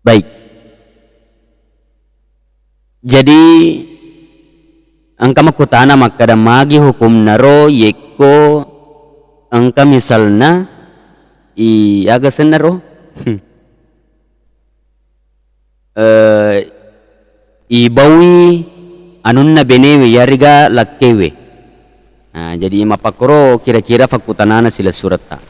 Baik. Jadi angka makutana makada magi hukum naro yeko angka misalna i aga senaro i bawi anunna benewe yariga lakkewe. Nah, jadi mapakoro kira-kira fakutanana sila surata.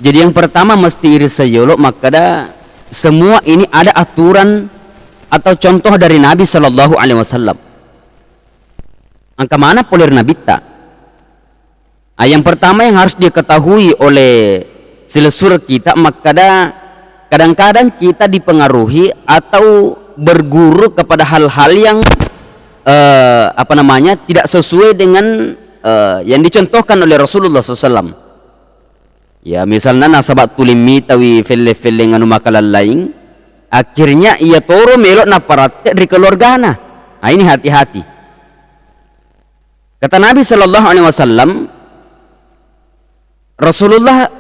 Jadi yang pertama mesti iris sayolo makada semua ini ada aturan atau contoh dari Nabi Shallallahu Alaihi Wasallam. Angka mana polir Nabi ta? Yang pertama yang harus diketahui oleh silesur kita makada kadang-kadang kita dipengaruhi atau berguru kepada hal-hal yang tidak sesuai dengan yang dicontohkan oleh Rasulullah SAW. Ya misalnya nasabat tulimi tawi felle nganu makalan lain, akhirnya ia toro melok na parate di keluargana. Nah ini hati-hati. Kata Nabi Shallallahu Alaihi Wasallam, Rasulullah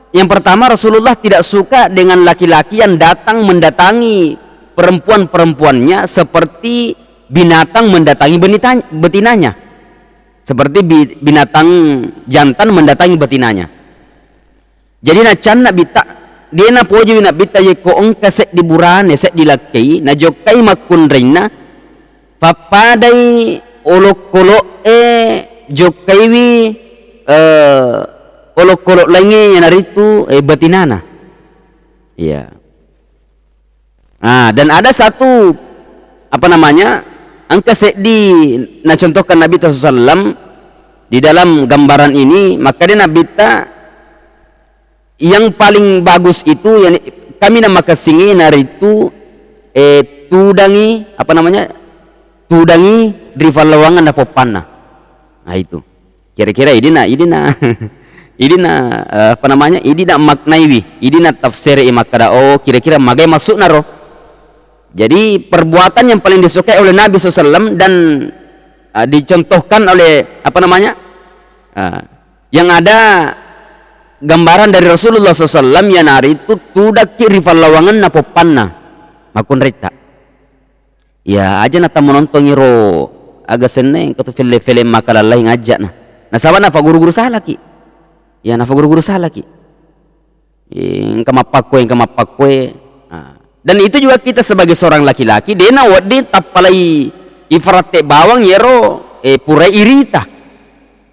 yang pertama Rasulullah tidak suka dengan laki-laki yang datang mendatangi perempuan-perempuannya seperti binatang mendatangi betinanya, seperti binatang jantan mendatangi betinanya. Jadi na can na bita dia na poji na bita ye ko ong kasek di burane sek di lakai na jokai makunreina papadai olok-kolok jokai wi olok-kolok langi yang naritu betinana. Iya. Nah, dan ada satu angka sek di na contohkan Nabi SAW di dalam gambaran ini, maka dia Nabi ta yang paling bagus itu yang kami nama kesingi naritu tudangi tudangi drival lawangan na popana. Nah itu kira-kira ini na ini na maknaiwi ini na tafsir makada kira-kira magai masuk naro. Jadi perbuatan yang paling disukai oleh Nabi SAW dan dicontohkan oleh yang ada gambaran dari Rasulullah SAW yang hari itu tudak kiri lawangan na popanna makun rita. Ya aja nata menonton iro agak seneng katu film makalalai ngajak nah saban nafa guru-guru salah ki. Ya nafa guru-guru salah ki. Yang kamapakwe. Dan itu juga kita sebagai seorang laki-laki dena wadi tapalai ifrate bawang yero pura irita.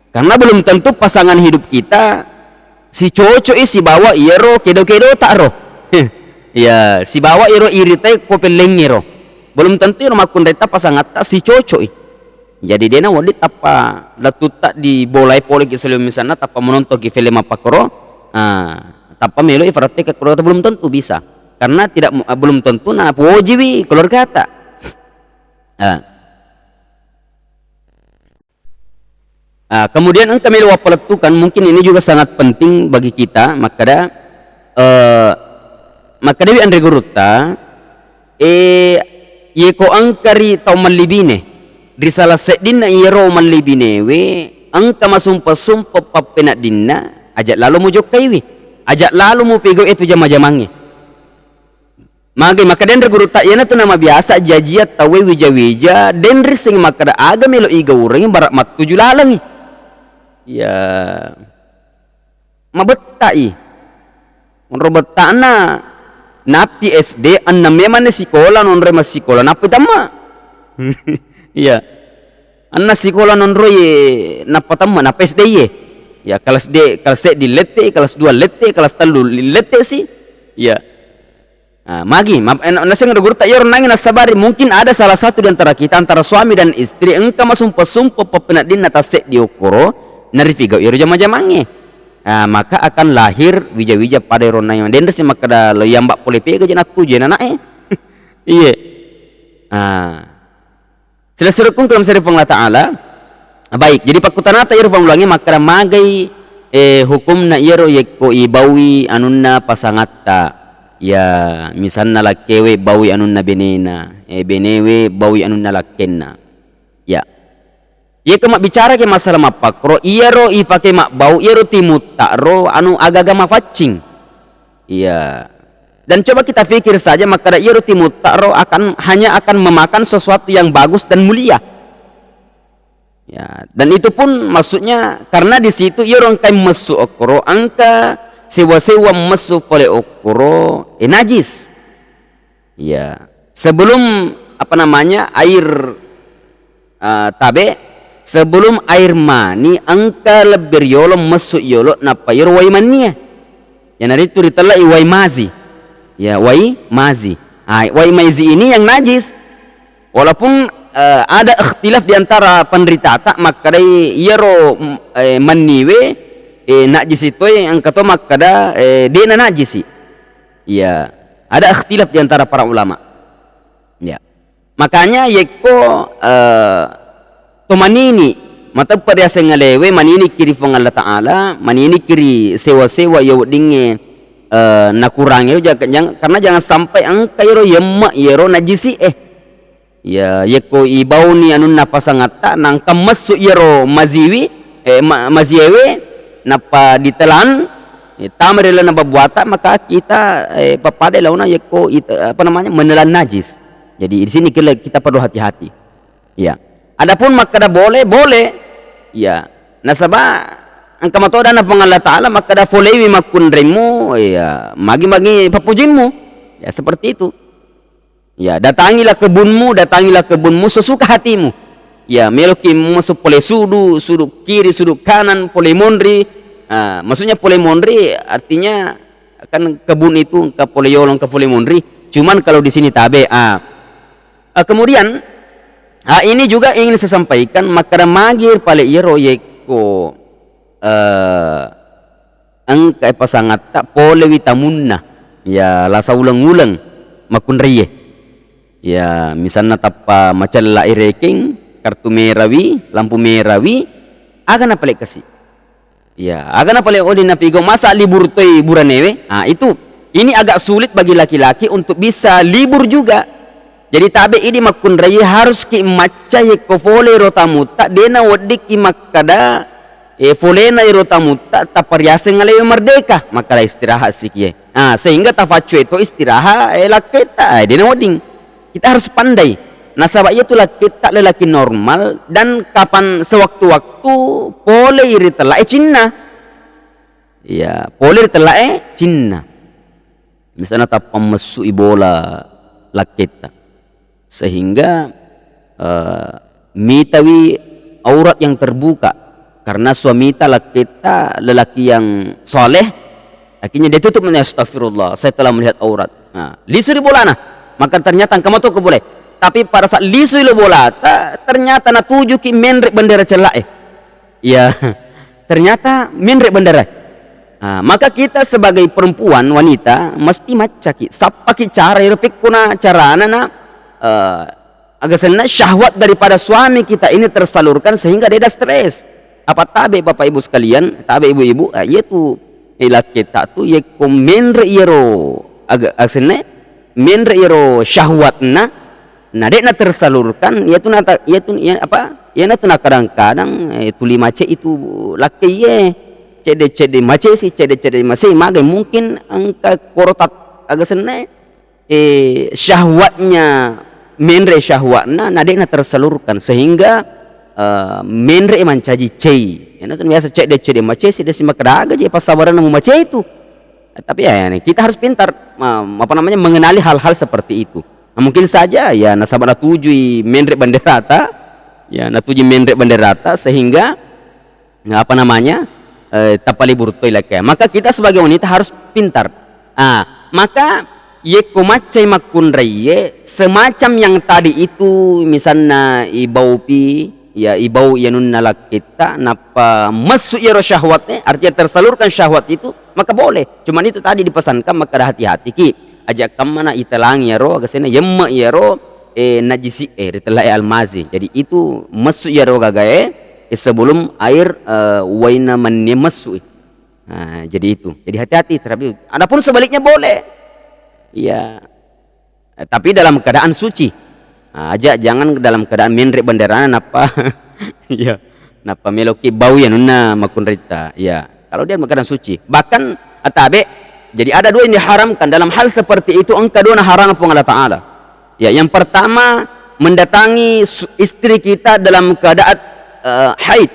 Karena belum tentu pasangan hidup kita si cocok si bawa yero kedo-kedo tak ro. Ya si bawa yero irita ko peleng yero. Belum tentu rumah kundeta pasangan tak si cocok. Jadi dena wadi tapa latuta di bolai poli kiselum misalnya tapa menonton ki film apa koro. Tapa melo ifrate ke koro belum tentu bisa. Karena belum tentu na pojiwi keluarga kata. Kemudian engkau melu wapaletukan mungkin ini juga sangat penting bagi kita makada Dewi Andre Guruta yeko angkari tau malibine di salah sedin na iro malibine we angka masumpa papenak dinna ajak lalu mu jokkaiwi ajak lalu mu pego itu jama-jamangi. Maka dendri guru tak yana tu nama biasa jajiat tawe wija dendri sing makada aga melo iga urang barak mat 7 lalang. Ya mabetai monrobetana napi SD anna memang sekolah non rema sekolah napi tamma. Iya anna sekolah non roye napa tamma napa SD ye. Ya kelas D kelas di lete kelas 2 lete kelas 3 lete sih. Ya magi nasi ngurut tak yor nangin nasabari mungkin ada salah satu di antara kita antara suami dan istri engkau masumpa pepenat din atas di okoro narifiga yor jama-jamange. Maka akan lahir wija-wija pada rona yang dendes maka dah lo yang mbak boleh pega jenat tujuh anak iya. Selesai rukun dalam seri Allah Ta'ala. Baik jadi pakutanata yor ulangi maka magai hukum na iro yeko ibawi anunna pasangata. Ya misalnya lakewe bawi anunna benena benewe bawi anunna lakenna. Ya ye kemak bicara ke masalah mapakro iya ro ifake mak bau iya ro timut tak ro anu agaga mafacing. Iya. Dan coba kita pikir saja, maka ia roti mutaro hanya akan memakan sesuatu yang bagus dan mulia. Ya, dan itu pun maksudnya karena di situ ia orang kain masuk okoro angka sewa-sewa masuk oleh okoro najis. Ya, sebelum apa namanya air tabe, sebelum air mani angka lebih yolo masuk yolo napa yoro wai mania. Ya nari itu ditela iwai mazi. Ya wai mazi. Wai mazi ini yang najis. Walaupun ada ikhtilaf di antara penderita tak maka dari iero maniwe najis itu yang kata maka dia najis. Ya, ada ikhtilaf di antara para ulama. Ya. Makanya yeko to manini mata pada sengalewe manini kiri fong Allah Taala, manini kiri sewa-sewa yo dinge nakurangnya karena jangan sampai angka yero najisi ya yeko ibau ni anun napa sangata nang kamasuk yero maziwi maziewe napa ditelan tamarela napa buata maka kita papada launa yeko apa namanya menelan najis. Jadi di sini kita perlu hati-hati. Ya. Adapun makada boleh ya nasaba angka matoda na pangallah Taala makada folewi makundremu ya magi-magi papujinmu ya seperti itu. Ya, datangilah kebunmu sesuka hatimu. Ya, meloki masuk pole suduk kiri, suduk kanan, pole mondri. Maksudnya pole mondri artinya kan kebun itu ke pole yolong ke pole mondri. Cuman kalau di sini tabe. Kemudian ini juga ingin saya sampaikan makara magir pale iro yeko angka pasangat tak pole witamunna. Ya, lasa ulang-ulang makunriye. Ya, misalnya tapa macam la ireking kartu merawi, lampu merawi, agan apa kasih. Ya, agan apa odin napigo masa libur toy buranewe. Itu ini agak sulit bagi laki-laki untuk bisa libur juga. Jadi tabe ini makun raya harus ki maca yeko fole rotamuta dena wadik ki makada folena rotamuta tapariasa ngalewe merdeka makada istirahat sikie. Sehingga tafacu itu istirahat laketa dena wading. Kita harus pandai. Nasabah itulah kita lelaki normal dan kapan sewaktu-waktu boleh iri telah Cina. Ya, boleh telah Cina. Misalnya tak pemesu bola lakita. Sehingga mitawi aurat yang terbuka karena suami kita lakita lelaki yang soleh akhirnya dia tutup astagfirullah saya telah melihat aurat. Lisuri bola maka ternyata kamu tuh boleh tapi pada saat lisu lo bola ternyata na tuju ki menrek bendera celak ya ternyata menrek bendera maka kita sebagai perempuan wanita mesti macaki sapaki cara irfik kuna cara na agak senang syahwat daripada suami kita ini tersalurkan sehingga dia stres apa tabe bapak ibu sekalian tabe ibu-ibu yaitu ilak kita tu yaitu menrek iro agak senang menre iro syahwatna dek na tersalurkan yaitu kadang-kadang tuli mace itu laki cede mace si cede mace magai mungkin angka korotat agak senai syahwatnya menre syahwatna dek na tersalurkan sehingga menre mancaji cei biasa cede mace si desi makadaga je pasawaran mu mace itu. Tapi ya kita harus pintar mengenali hal-hal seperti itu. Mungkin saja ya nasabah natujui menrek banderata ya natujui menrek banderata sehingga tapali burtoy laki. Maka kita sebagai wanita harus pintar. Maka ye kumacay makunraye semacam yang tadi itu misalnya ibaupi ya ibau yanun nalak kita napa masuk yero syahwatnya artinya tersalurkan syahwat itu maka boleh. Cuman itu tadi dipesankan maka hati-hati ki ajak kamana itelang yero agasena yemma yero najisi ritelai almazi. Jadi itu masuk yero gagae sebelum air waina manne masuk. Jadi itu. Jadi hati-hati terhadap. Adapun sebaliknya boleh. Ya. Tapi dalam keadaan suci. Aja jangan dalam keadaan menrek benderana napa ya napa meloki bau ya nuna makunrita ya kalau dia keadaan suci bahkan atabe Jadi ada dua yang diharamkan dalam hal seperti itu. Engkau dua haram apa Allah Ta'ala. Ya, yang pertama mendatangi istri kita dalam keadaan haid.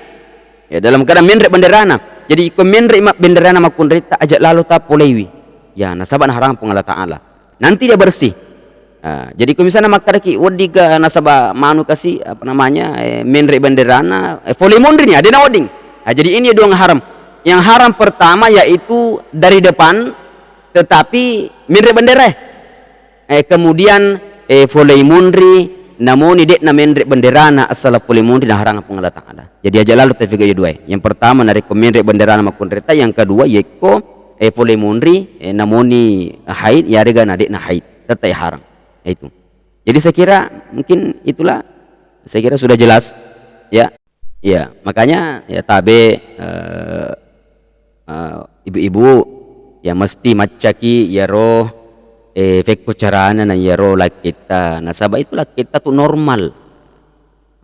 Ya, dalam keadaan menrek benderana. Jadi ko menrek benderana makun rita ajak lalu ta polewi. Ya, nasabah haram apa Allah Ta'ala. Nanti dia bersih. Jadi kalau misalnya makaraki wadiga nasabah manu kasih apa namanya menrek benderana folemondri ni ada na wading. Jadi ini dua yang haram. Yang haram pertama yaitu dari depan tetapi menrek bendera. Kemudian folemondri namun dek na menrek benderana asal folemondri na haram apa Allah Ta'ala. Jadi aja lalu tafiga dua. Yang pertama dari menrek benderana makun reta, yang kedua yeko folemondri namoni haid ya rega na dek na haid tetap haram. Itu. Jadi saya kira mungkin itulah, saya kira sudah jelas ya. Ya, makanya ya tabe ibu-ibu ya mesti macaki ya roh efek carana na ya roh lah kita. Nah, sabab itulah kita tuh normal.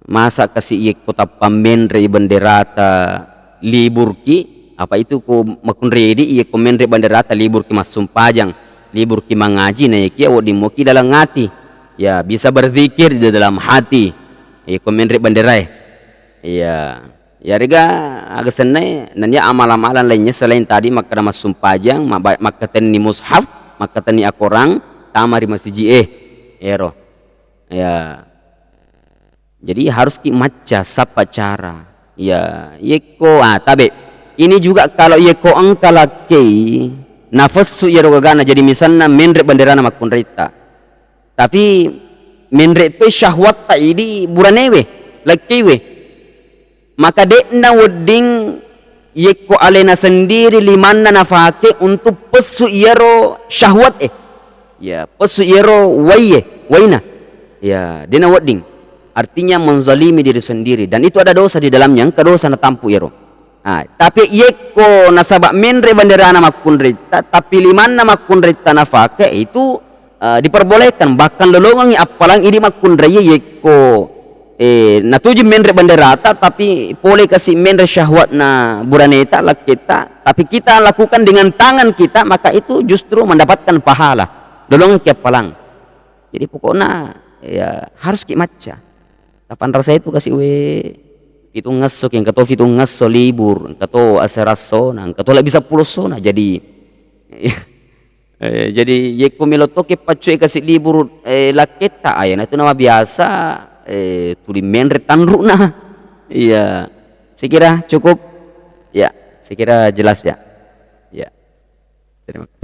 Masa kasih yek kota pamenre benderata libur ki apa itu ko makun redi yek pamenre benderata libur ki masum pajang. Libur ki mengaji na yaki awak dimuki dalam hati ya, bisa berzikir di dalam hati ya komenri banderai ya ya rega agak senai nanya amal-amalan lainnya selain tadi maka nama sumpajang maka teni mushaf maka teni akorang tamari masjid ero ya. Jadi harus ki maca sapa cara ya yeko tabe ini juga kalau yeko angkalakei nafsu ya rogana. Jadi misalnya menrek benderana makun rita tapi menrek itu syahwat tak ini buranewe lakiwe maka dekna wedding yeko alena sendiri limanna nafake untuk pesu iero syahwat ya pesu iero waina ya dena wedding artinya menzalimi diri sendiri dan itu ada dosa di dalamnya. Yang dosa na tampu iero. Tapi yeko nasabak menre benderana makun rita tapi limanna makun rita nafake itu diperbolehkan bahkan lolongan apalang ini makun raya yeko natuji menre benderata tapi boleh kasih menre syahwat na buraneta lah kita tapi kita lakukan dengan tangan kita maka itu justru mendapatkan pahala lolongan ke apalang. Jadi pokoknya ya harus kimaca kapan rasa itu kasih itu ngesok yang ketua itu ngeso libur ketua aseraso nang ketua bisa pulsona jadi jadi yeko miloto ke pacu kasih libur laketa ayana itu nama biasa tuli menre tanruna iya. Saya kira cukup ya, saya kira jelas ya. Ya, terima kasih.